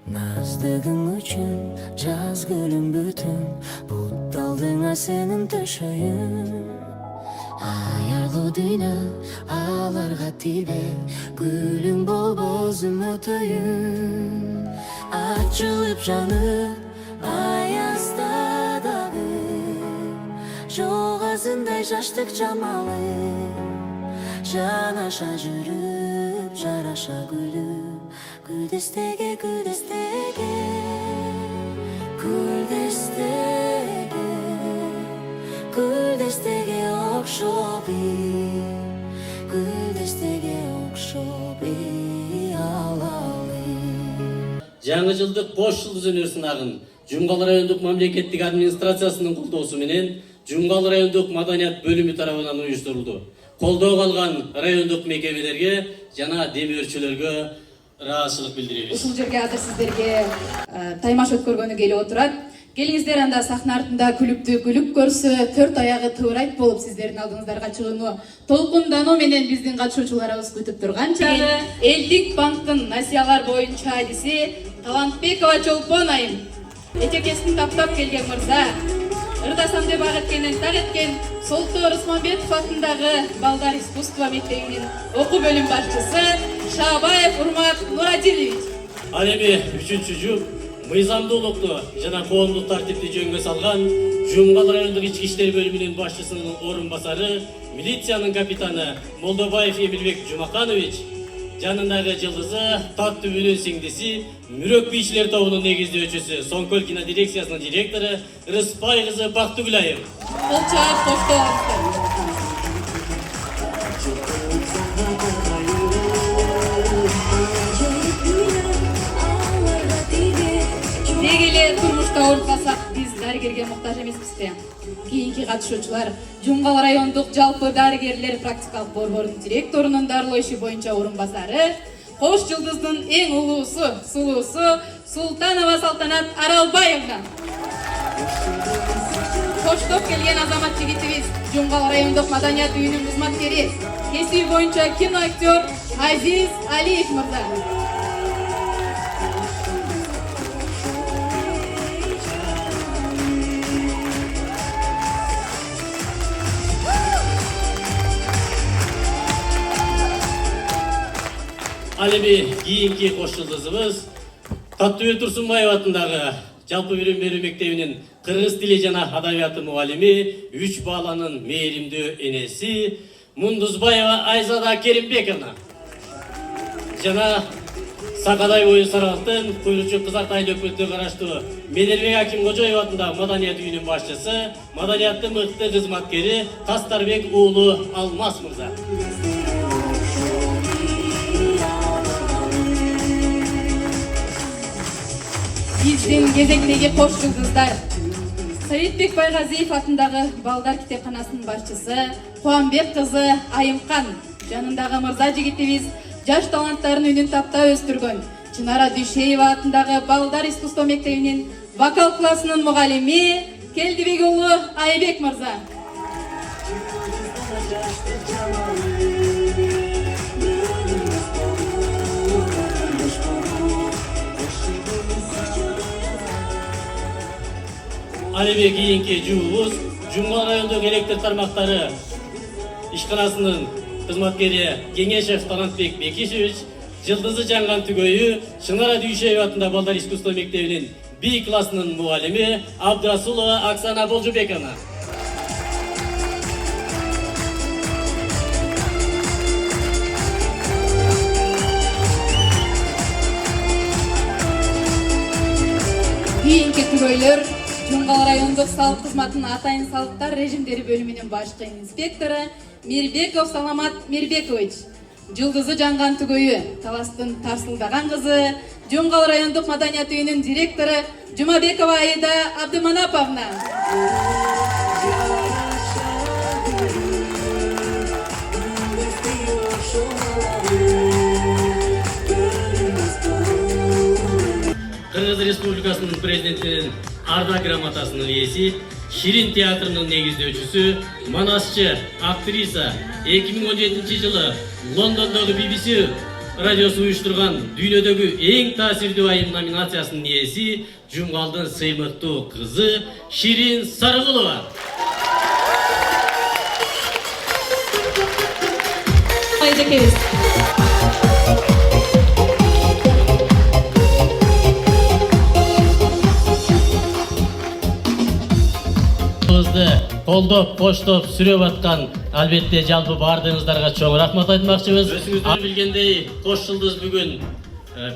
Наздыгың үчүн жаз гүлүм бүтүн, бут алдыңа сенин төшөйүн. Аярлуу дүйнө аларга тийбе, гүлүң болбосун өтөйүн. Ачылып жанып аязда дагы, жогасындай жаштык жамалы. Жанаша жүрүп жараша күлүп, гүлдестеге гүлдестеге гүлдестеге гүлдестеге окшоп гүлдестеге окшоп алалы. Жаңы жылдык кош жылдыз өнөр сынагын Жумгал райондук мамлекеттик администрациясынын колдоосу менен Жумгал райондук маданият бөлүмү тарабынан уюштурулду. Колдоо алган райондук мекемелерге жана демөөрчүлөргө ыраазычылык билдиребиз. Ушул жерге азыр сиздерге таймаш өткөргөнү келип отурат. Келиңиздер, анда сахна артында күлүптүү күлүп көрсө, төрт аягы тыбырайт болуп сиздердин алдыңыздарга чыгууну толкундануу менен биздин катышуучуларыбыз күтүп турган чагы Элдик банктын насыялар боюнча адиси Талантбекова Чолпон айым. Этекесин таптап келген мырза, ырдасам деп ак эткенен так эткен Солтоор Усманбетов атындагы Балдар искусство мектебинин окуу бөлүм башчысы Шабаев Урмат Нурадилович. Ал эми үчүнчү жуп мыйзамдуулукту жана коомдук тартипти жөнгө салган Жумгал райондук ички иштер бөлүмүнүн башчысынын орун басары, милициянын капитаны Молдобаев Эмилбек Жумаканович, жанындагы жылдызы Таттүбүнүн сиңдиси, Мүрөк бийчилер тобунун негиздөөчүсү, Соңкөл кинодирекциясынын директору Рыспай кызы Бактыгүлаев. Колчаап коштоңуздар. Деги эле турмушта ооруп калсак, биз дарыгерге муктаж эмеспизби? Кийинки катышуучулар Жумгал райондук жалпы дарыгерлер практикалык борборунун директорунун дарылоо иши боюнча орун басары, Кош жылдыздын эң улуусу, сулуусу Султанова Салтанат Аралбаевна. Коштоп келген азамат жигитибиз Жумгал райондук маданият үйүнүн кызматкери, кесиби боюнча киноактер Азиз Алиев мырза. Ал эми кийинки кош жылдызыбыз Таттыбек Турсунбаев атындагы жалпы билим берүү мектебинин кыргыз тили жана адабияты мугалими, 3 баланын мээримдүү энеси Мундузбаева Айзада Керимбековна жана Сакадай бою Саралыктын Куйручу Кызак айыл өкмөтүнө караштуу Медербек Акимкожоев атындагы маданият үйүнүн башчысы, маданияттын мыкты кызматкери Тастарбек уулу Алмаз мырза. Биздин кезектеги кош жылдыздар Саидбек Байгазиев атындагы Балдар китепканасынын башчысы Кубанбек кызы Айымкан, жанындагы мырза жигитибиз жаш таланттарын үнүн таптап өстүргөн Чынара Дүйшеева атындагы Балдар искусство мектебинин вокал классынын мугалими Келдибек уулу Айбек мырза. Ал эми кийинки жуубуз Жумгал райондук электр тармактары ишканасынын кызматкери Кеңешев Талантбек Бекишевич, жылдызы жанган түгөйү Чынара Дүйшеева атындагы Балдар искусство мектебинин B классынын мугалими Абдрасулова Оксана Болжубековна. Кийинки түгөйлөр Жумгал райондук салык кызматынын атайын салыктар режимдери бөлүмүнүн башкы инспектору Мирбеков Саламат Мирбекович, жылдызы жанган түгөйү Таластын Тарсылдаган кызы Жумгал райондук маданият үйүнүн директору Жумабекова Аида Абдыманаповна. Кыргыз Республикасынын президентинин Арда грамотасынын ээси, Ширин театрынын негиздөөчүсү, манасчы, актриса, 2017 жылы Лондондогу BBC радиосу уюштурган дүйнөдөгү эң таасирдүү айым номинациясынын ээси Жумгалдын сыймыктуу кызы Ширин Сарыгулова. Айжекебиз. Колдоп, коштоп, сүрөп аткан албетте жалпы бардыгыңыздарга чоң рахмат айтмакчыбыз. Өзүңүздөр билгендей, Кош Жылдыз бүгүн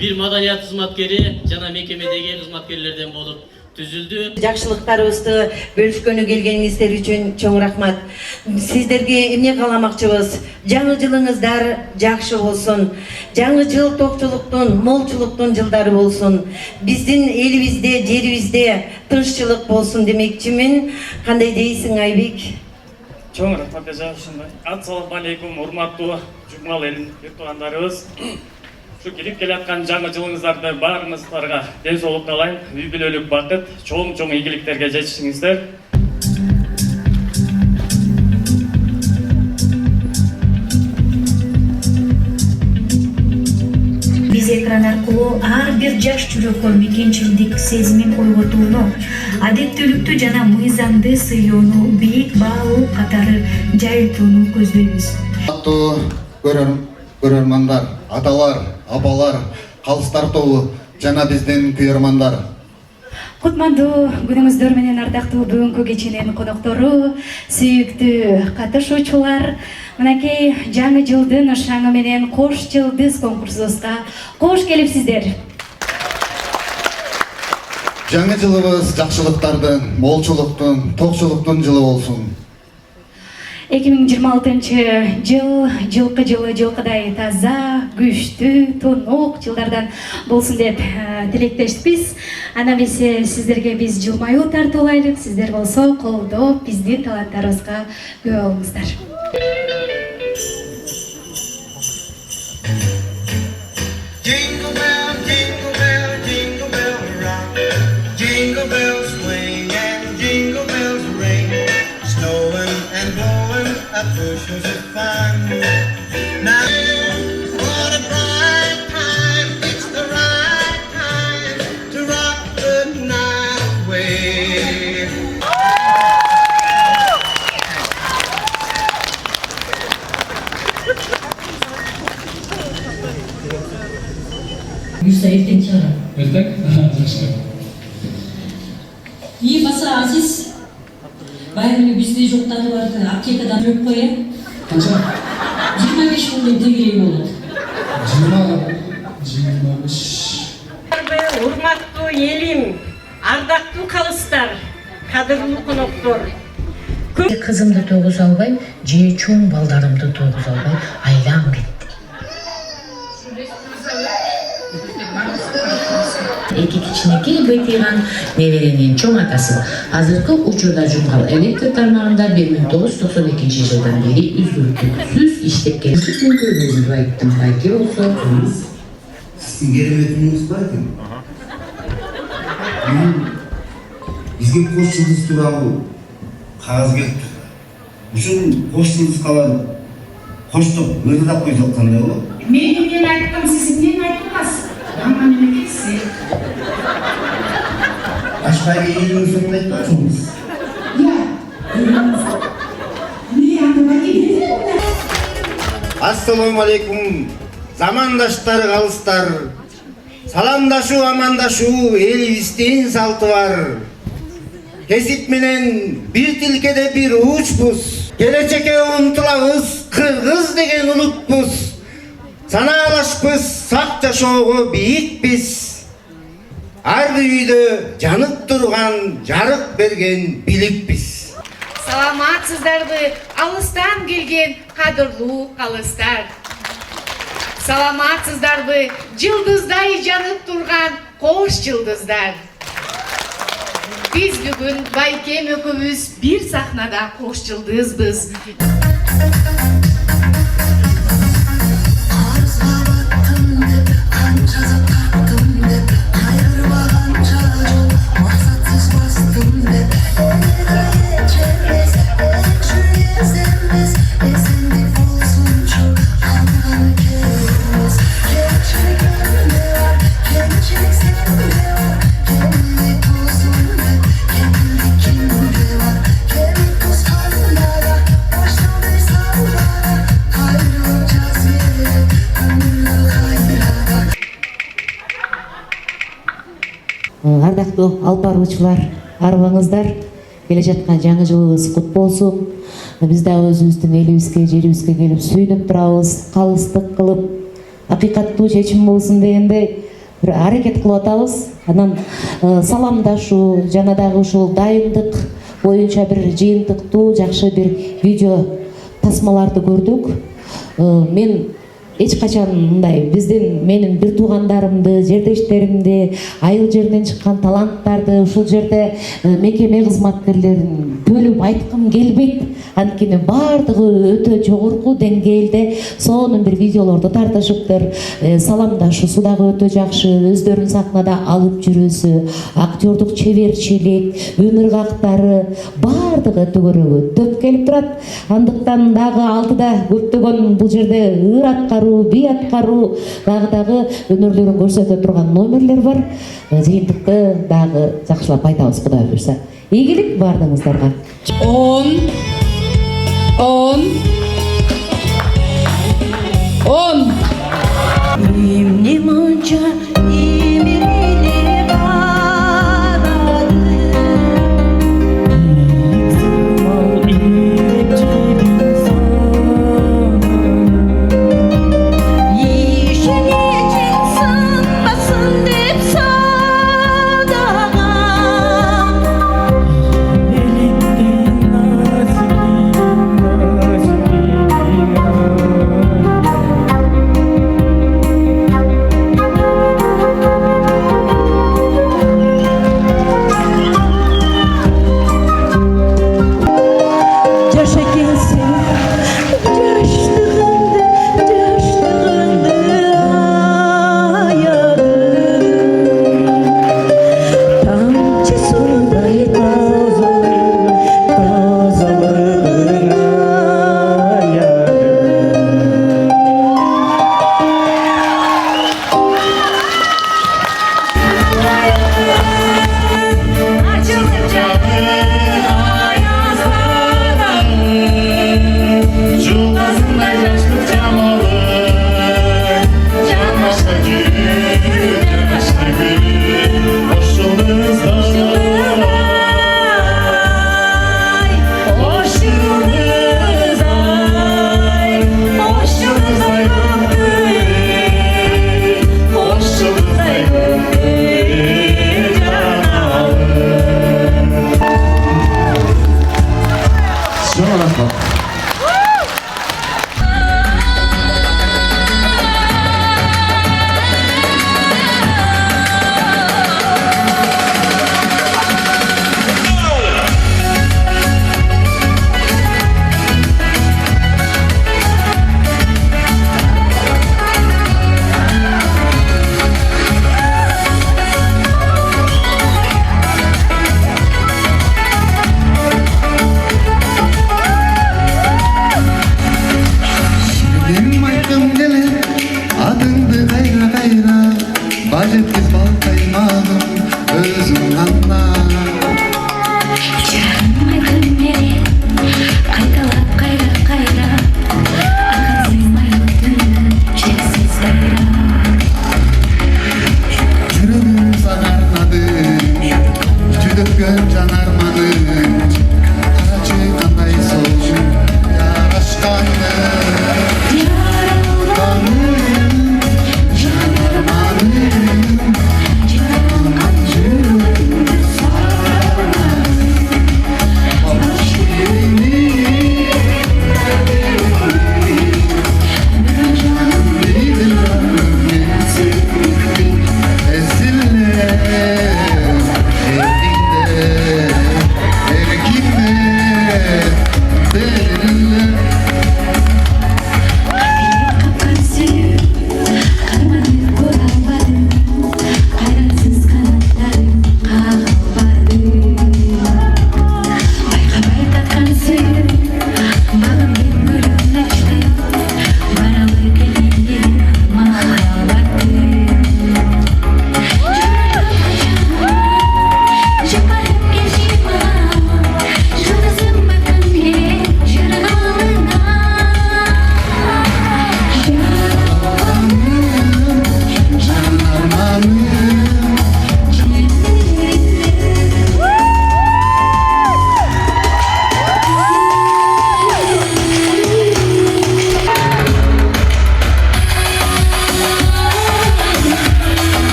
бир маданият кызматкери жана мекемедеги кызматкерлерден болуп түзүлдү. Жакшылыктарыбызды бөлүшкөнү келгениңиздер үчүн чоң рахмат. Сиздерге эмне кааламакчыбыз? Жаңы жылыңыздар жакшы болсун. Жаңы жыл токчулуктун, молчулуктун жылдары болсун. Биздин элибизде, жерибизде тынччылык болсун демекчимин. Кандай дейсиң, Айбек? Чоң рахмат эже, ушундай. Ассаламу алейкум, урматтуу Жумгал элин туугандарыбыз. Şu келип келаткан жаңы жылыңыздарды баарыңыздарга ден соолук каалайм, үй бүлөлүк бакыт, чоң ийгиликтерге жетишиңиздер. Биз экран аркылуу ар бир жаш жүрөккө мекенчилдик сезимин ойготууну, адептүүлүктү жана мыйзамды сыйлоону, бийик баалуу катары жайылтууну көздөйбүз. Көрөрмандар, аталар, апалар, калыстар тобу жана биздин күйөрмандар. Кутмандуу күнүңүздөр менен ардактуу бүгүнкү кеченин коноктору, сүйүктүү катышуучулар, мынакей жаңы жылдын шаңы менен Кош Жылдыз конкурсубузга кош келипсиздер. Жаңы жылыбыз жакшылыктардын, молчулуктун, токчулуктун жылы болсун. 2026 жыл жылкы жылы жылкыдай таза, күчтүү, тунук жылдардан болсун деп тилектешпиз. Ана эмесе сиздерге биз жылмаюу тартуулайлык, сиздер болсо колдоп биздин таланттарыбызга күбө болуңуздар. Jingle bell, jingle bell, jingle bell rock. Jingle bells swing and jingle bells ring. Snowing and blowing up bushels of fun. Now, what a bright time! It's the right time to rock the night away. Yüzde erken çağırın. Ertek? İyi basa Aziz. Bayramı bizde jokları vardı. Aptekadan yok koya. Kaça? 25 milyon tegireği olur. 25. Урматтуу элим, ардактуу калыстар, кадырлуу коноктор. Kızımdı toğuz albay, je çoğun baldarımdı toğuz albay, aylan gitti. Эки кичинекей быйтыйган неберенин чоң атасы. Азыркы учурда Жумгал электр тармагында 1992 жылдан бери үзгүлтүксүз иштеп келген. Өзү айттым, байке болсо. Sizin кереметиңиz бар экен. Бизге Кош Жылдыз тууралуу кагаз келип турду. Ушул Кош Жылдыз калан коштоп ырдап койсок кандай болот? Мен айттым, сиз эмнени айттыңыз? Ама мемлекетси. Башка элдин сонун айтпачыңыз. Ассаламу алейкум. Замандаштар, калыстар. Саламдашуу, амандашуу элибиздин салты бар. Кесип менен бир тилкеде бир уучпуз. Келечекке умтулабыз, кыргыз деген улутпуз. Санаалашпыз, сак жашоого бийикпиз. Ар үйдө жанып турган, жарык берген биликпиз. Саламатсыздарбы, алыстан келген кадырлуу калыстар. Саламатсыздарбы, жылдыздай жанып турган Кош Жылдыздар. Биз бүгүн Байкем экөөбүз бир сахнада Кош Жылдызбыз. Ардактуу алып баруучулар, арыбаңыздар, келе жаткан жаңы жылыбыз кут болсун. Биз да өзүбүздүн элибизге, жерибизге келип сүйүнүп турабыз, калыстык кылып, акыйкаттуу чечим болсун дегендей бир аракет кылып атабыз. Анан саламдашуу жана дагы ушул дайындык боюнча бир жыйынтыктуу жакшы бир видео тасмаларды көрдүк. Мен эч качан мындай менин бир туугандарымды, жердештеримди, айыл жеринен чыккан таланттарды ушул жерде мекеме кызматкерлерин бөлүп айткым келбейт. Анткени баардыгы өтө жогорку деңгээлде сонун бир видеолорду тартышыптыр. Саламдашуусу дагы өтө жакшы, өздөрүн сахнада алып жүрүүсү, актёрдук чеберчилик, өн ыргактары баардыгы өтө дөп келип турат. Андыктан дагы алдыда көптөгөн бул жерде ыр аткаруу, би аткаруу, дагы өнөрлөрүн көрсөтө турган номерлер бар. Жыйынтыкты дагы жакшылап айтабыз, Кудай буйрса. Ийгилик баардыгыңыздарга. 10 Эмне мынча эмеле карады, ишине сынбасын деп садаган.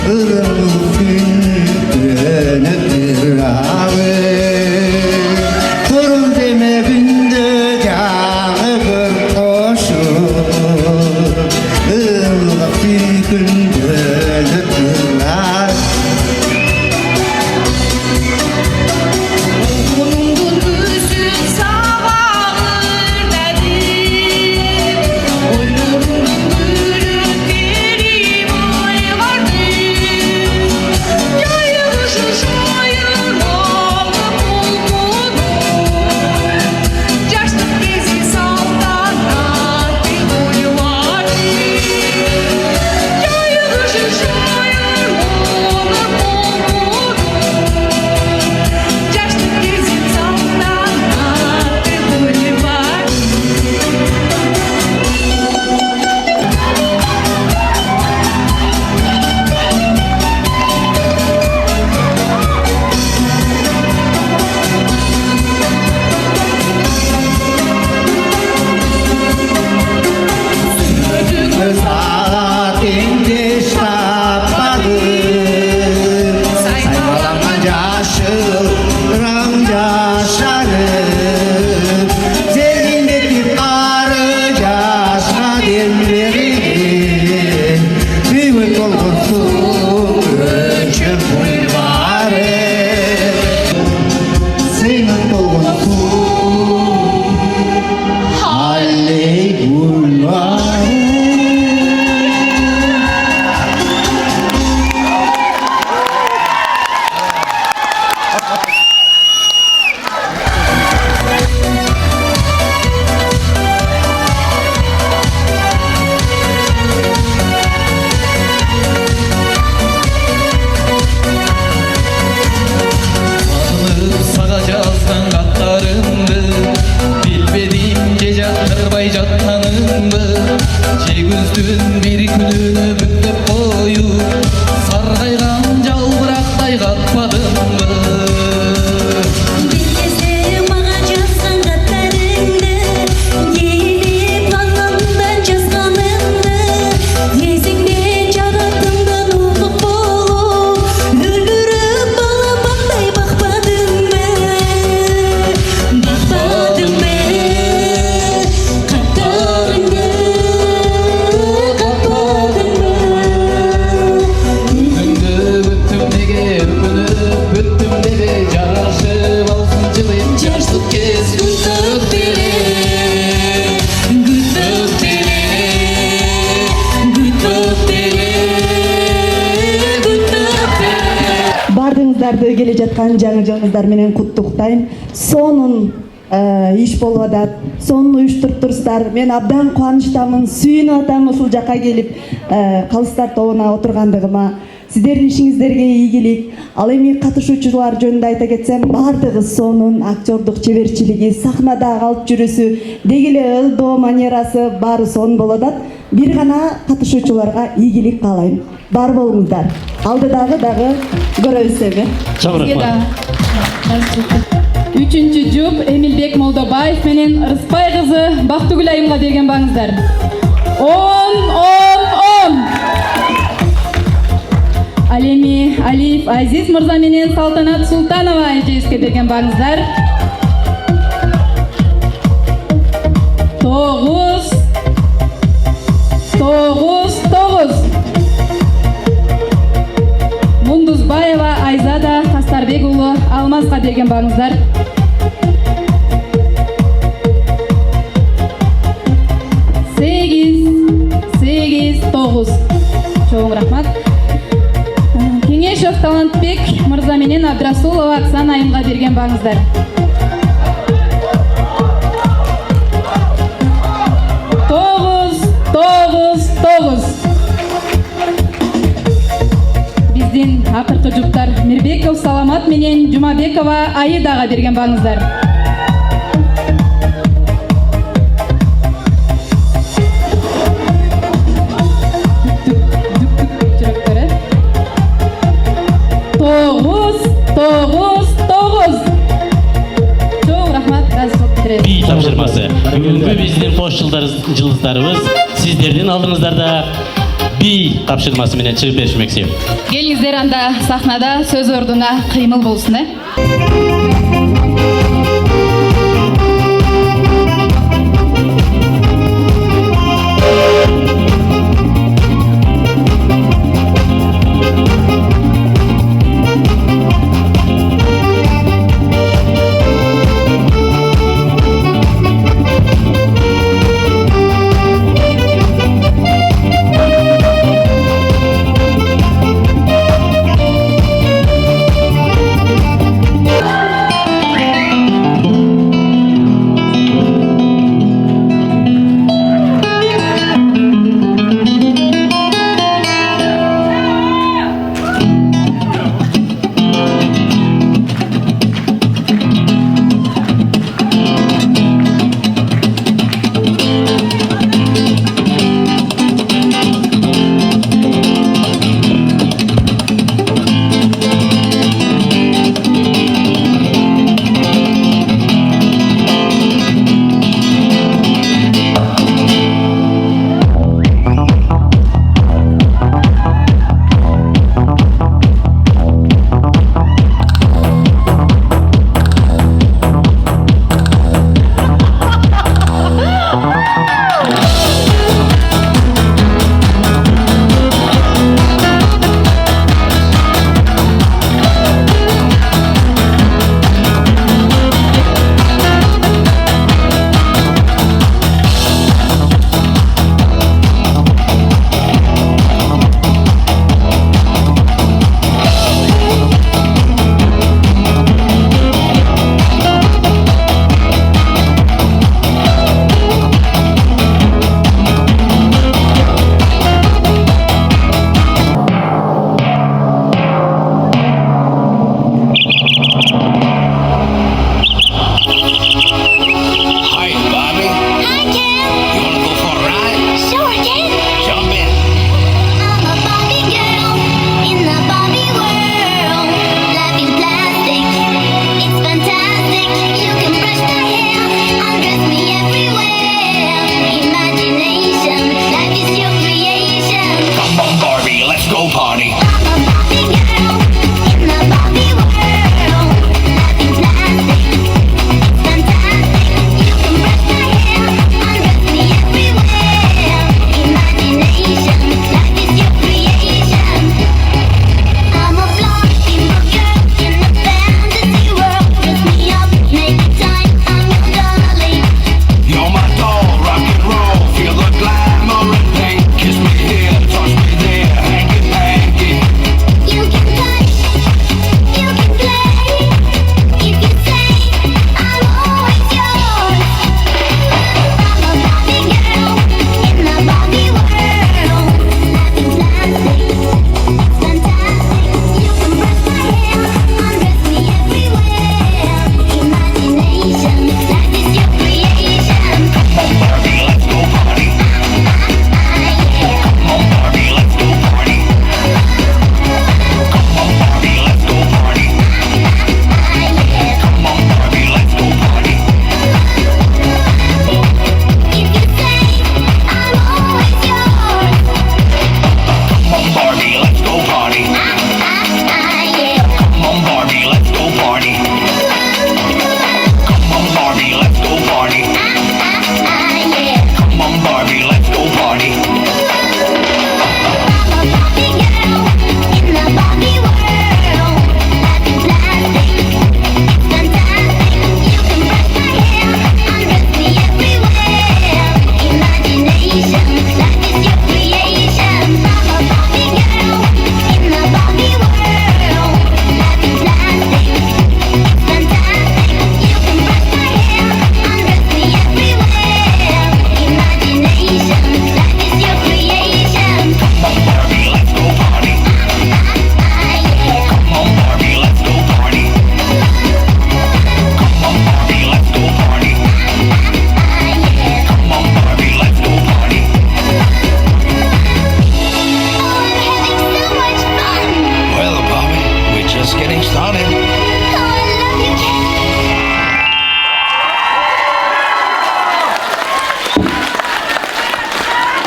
ırımız güldürür abi. Kurun deme günde canı bir koşur, ırımız güldürür abi. келе жаткан жаңы жылыңыздар менен куттуктайм. Сонун иш болуп атат, сонун уюштуруп турсуздар. Мен абдан кубанычтамын, сүйүнүп атам ушул жака келип калыстар тобуна отургандыгыма. Сиздердин ишиңиздерге ийгилик. Ал эми катышуучулар жөнүндө айта кетсем, бардыгы сонун, актердук чеберчилиги, сахнада калып жүрүсү, деги эле ылдоо манерасы баары сонун болуп атат. Бир гана катышуучуларга ийгилик каалайм. Бар болуңуздар. Алдыдагы дагы көрөбүз. Үчүнчү жұп Эмилбек Молдобаев менен Рыспай кызы Бактыгүл айымга берген баңыздар. 10. Ал эми Алиев Азиз мырза менен Салтанат Султанова эжебизге берген баңыздар. 9. Мундузбаева Айзада Хастарбек уулу Алмазга берген баңыздар. 8. Чоң рахмат. Кеңешев Талантбек мырза менен Абдрасулова Оксана айымга берген баңыздар. 9. Биздин акыркы жуптар Мирбеков Саламат менен Жумабекова Аидага берген баңыздар. 9. Чоң рахмат. Би тапшырмасы. Бүгүнкү биздин кош жылдарыбыз сиздердин алдыңыздарда би тапшырмасы менен чыгып беришмекчи. Келиңиздер анда сахнада сөз ордуна кыймыл болсун,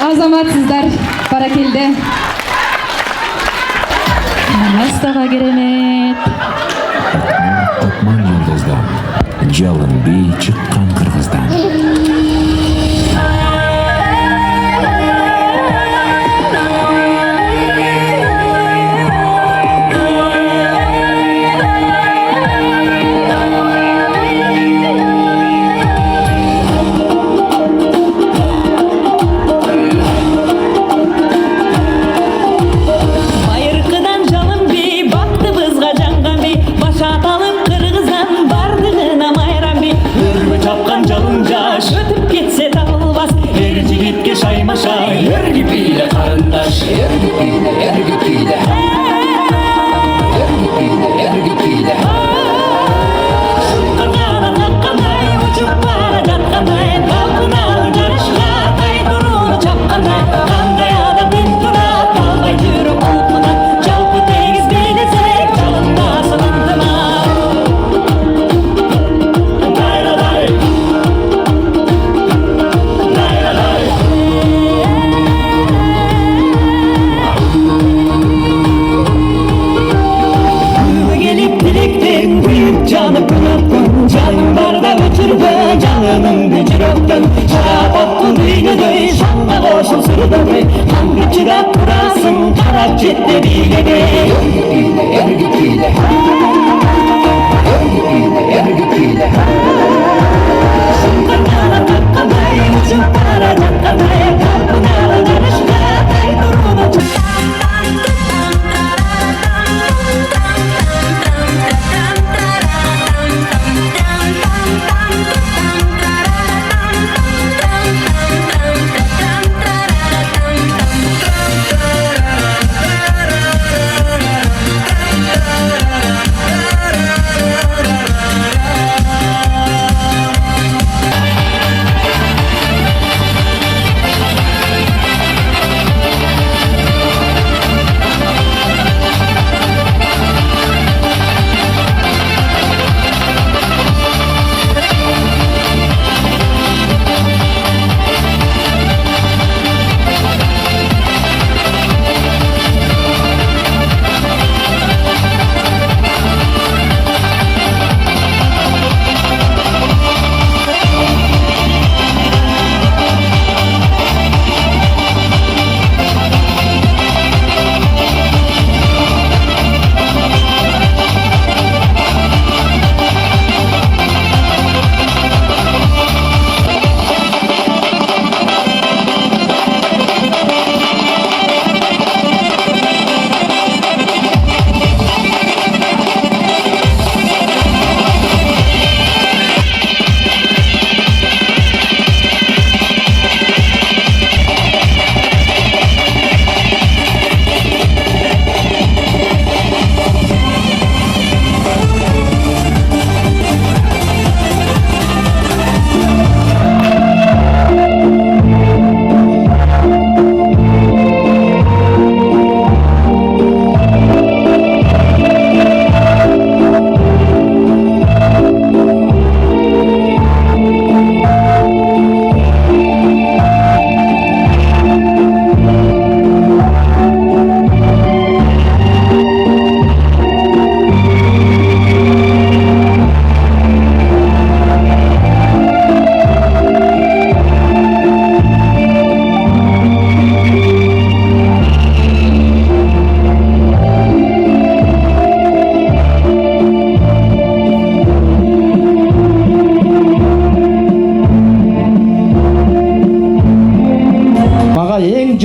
Азаматсыздар, да келди. Настага керемет. Отман Йылдыздан, жалын бей чыккан Кыргыздан. Байыркыдан жалын бей, бактыбызга жанган бей, баша аталым Кыргыздан бардыгына майрам бей. Өргө чапкан жалын жаш, өтүп кетсе табылбас, эр жигитке шаймашай, эрги бийле карындаш, эрги бийле, эрги бийле, эрги бийле, эрги бийле. Кыргыздан аккандай, учуп бара жаткандай, талпыналы жарышка, кайтурууну чапкандай, кандай адам мен турат, албай жүрөк кулкунан, жалпы тегиз белесек, жалындасын ынтымак. Найрадай, найрадай. Күбі келіп тілектен, күйіп жанып күнөптөн, жаным барда өчүрбө жалыныңды жүрөктөн. Шарапаттын дүйнөдөй, шаңга кошул сүрдөй, кандай чыдап турасың, карап жетте бийлеге. Эрги бийле, эрги бийле, эрги бийле, эрги бийле. Шыңгыргана таккандай, учуп бара жаткандай, талпыналы жарышка, кайтурууну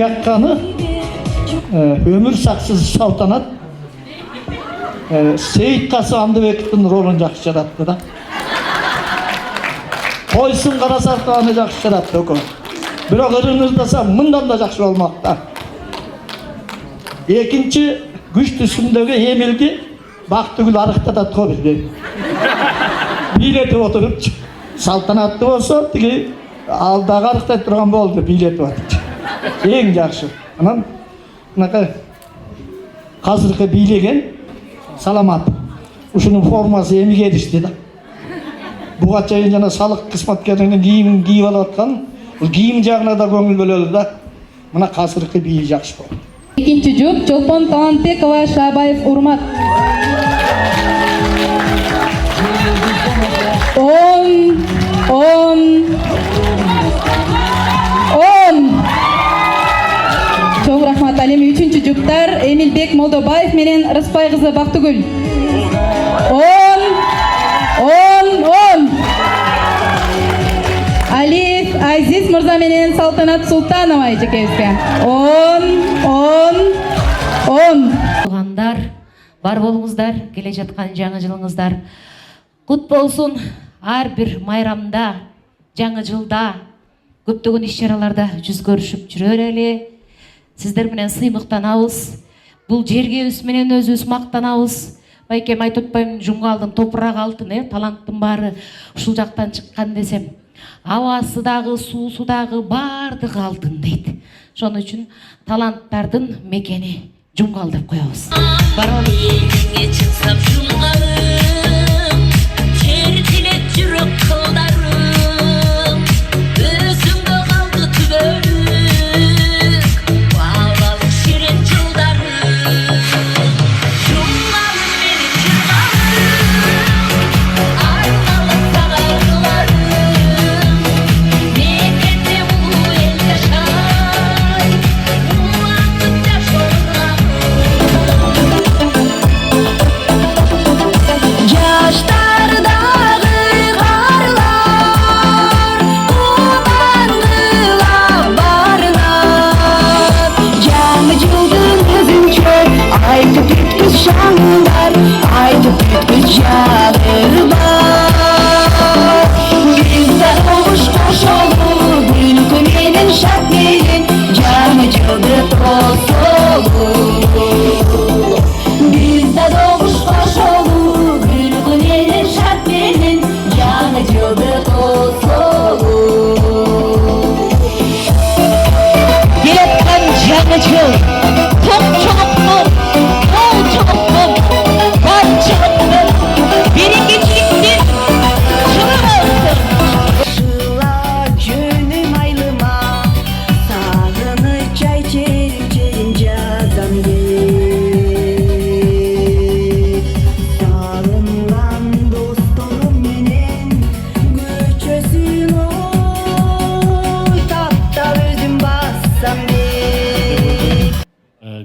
жаққаны өмір сақсыз салтанат Сейітқасы Андыбековтің ролын жақсы жаратты да. Қойсын Қарасартаны жақсы жаратты өкім. Бірақ ырыңыздаса мындан да жақсы болмақта. Екінші күш түсіндегі Емелге Бақтыгүл арықтатады ғой бізден. Билетіп отырып, салтанатты болса, тіге алдағы арықтай тұрған болды, билетіп отырып. Ең жақсы. Анан, қазіргі билеген саламат. Ушунун формасы эмиге эришти да. Буга чейин жана салық кызматкеринин кийимин кийип алып аткан, бул кийим жагына да көңүл бөлөлү да. мына азыркы бии жакшы болот. Экинчи жұп Чолпон Талантбекова, Шабаев Урмат. 10. Чоң рахмат. Ал эми үчүнчү жұптар Эмилбек Молдобаев менен Рыспай кызы Бактыгүл. 10. Алиев Азиз мырза менен Салтанат Султанова эжекебизге. 10. Туғандар, бар болуңуздар, келе жатқан жаңы жылыңыздар құт болсын. Ар бир майрамда, жаңы жылда, көптөгөн иш-чараларда жүз көрүшүп жүрөр эле. Сиздер менен сыймыктанабыз. Бул жергебиз менен өзүбүз мактанабыз. Байкем айтып атпаймынбы, Жумгалдын топурагы алтын, таланттын баары ушул жактан чыккан десем. Абасы дагы, суусу дагы бардыгы алтын дейт. Ошон үчүн таланттардын мекени Жумгал деп коебуз.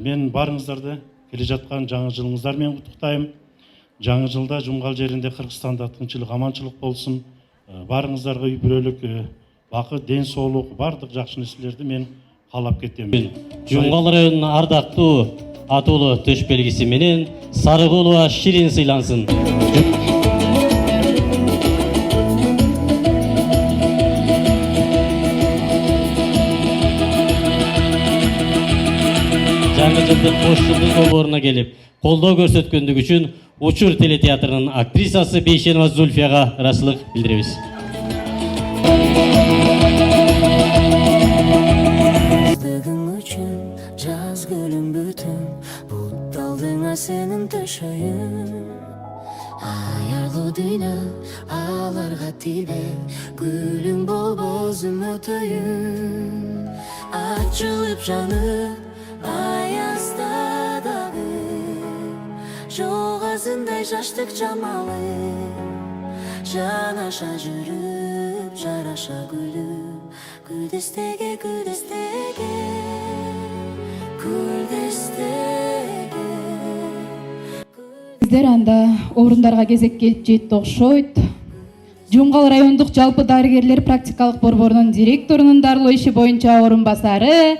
Мен барыңыздарды келе жатқан жаңы жылыңыздармен құттықтаймын. Жаңы жылда Жумгал жерінде Кыргызстанда тынчылык, аманчылык болсын. Барыңыздарға үй бүлөлүк бакыт, ден соолук, бардык жакшы нерселерди мен каалап кетем. Жумгал районунун ардактуу атуулу төш белгиси менен Сарыгулова Ширин сыйлансын. Жаңы жылдык кош жылдыз долбооруна келип, колдоо көрсөткөндүгү үчүн Учур телетеатрынын актрисасы Бейшенова Зульфияга ыраазычылык билдиребиз. Жаз гүлүм бүтүн, бутталдыңа сенин төшөйүн. Аярлуу дүйнө, аларга тийбе, гүлүм болбос үмүтөйүн. Ачылып жанып, аязда дагы, жогасындай жаштык жамалы. Жанаша жүрүп, жараша күлүп, күлдестеге, күлдестеге, күлдестеге. Сиздер анда орундарга кезек келип жетти окшойт. Жумгал райондук жалпы дарыгерлер практикалык борборунун директорунун дарылоо иши боюнча орун басары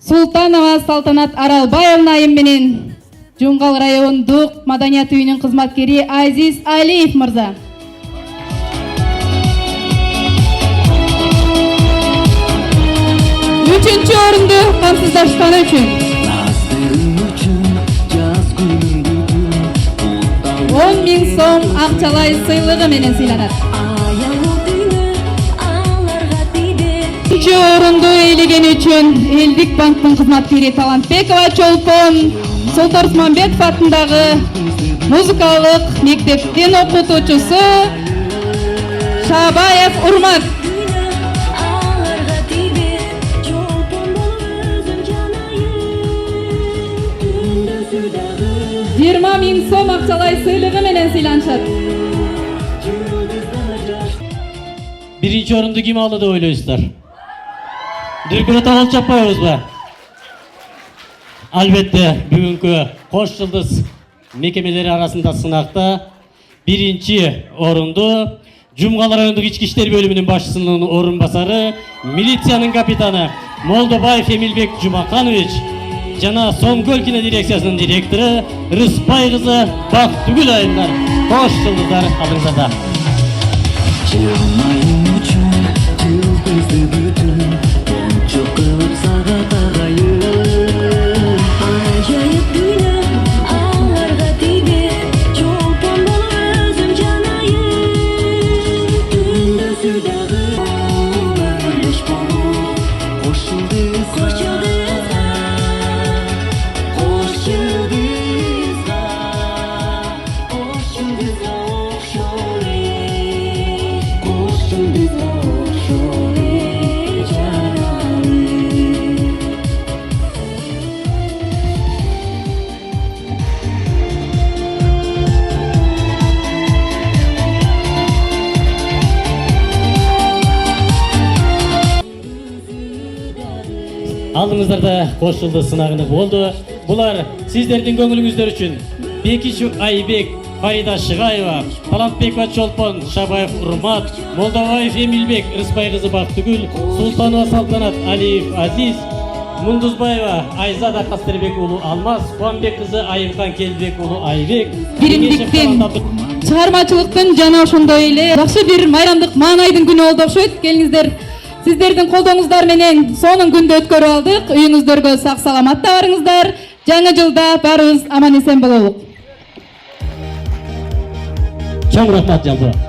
Султанова Салтанат Аралбаевна айым менен Жумгал райондук маданият үйүнүн кызматкери Азиз Алиев мырза. Үчүнчү орунду камсыздашканы үчүн 10.000 сом акчалай сыйлыгы менен сыйланат. Үчүнчү орунду ээлеген үчүн Элдик банктын кызматкери Талантбекова Чолпон Солторусмамбетов атындагы музыкалык мектептин окутуучусу Шабаев Урмат. 20 000 сом акчалай сыйлыгы менен сыйланышат. Birinci orundu kim aldı da oyluyorlar? Dirkürete ol çapayız be. Albatta bugünkü koş yıldız mekemeleri arasında sınakta birinci orundu Cumgalar Önündeki İçki İşleri Bölümünün başçısının orunbasarı, militsiyanın kapitanı Moldobayev Emilbek Cumakanoviç, Jana Soңгөл direksiyasının direktörü Rıspay kızı Baktugül Ayınlar. Hoş yıldızlar alınızda. Алдыңыздарда кош жылдыз сынағыны болды. Бұлар сіздердің көңіліңіздер үшін Бекишев Айбек, Фарида Шығаева, Талантбекова Чолпон, Шабаев Урмат, Молдабаев Эмилбек, Рыспай қызы Бақтыгүл, Султанова Салтанат Алиев Азиз, Мундузбаева Айзада Қастербек ұлы Алмаз, Қуанбек қызы Айымхан Келбек ұлы Айбек, Биримдиктин, чыгармачылыктын жана ошондой эле жакшы бир майрамдык маанайдын күнү болду окшойт. Келиңиздер. Сиздердин колдооңуздар менен сонун күндү өткөрүп алдык. Үйүңүздөргө сак саламатта барыңыздар. Жаңы жылда баарыбыз аман эсен бололук. Чоң рахмат жалпы.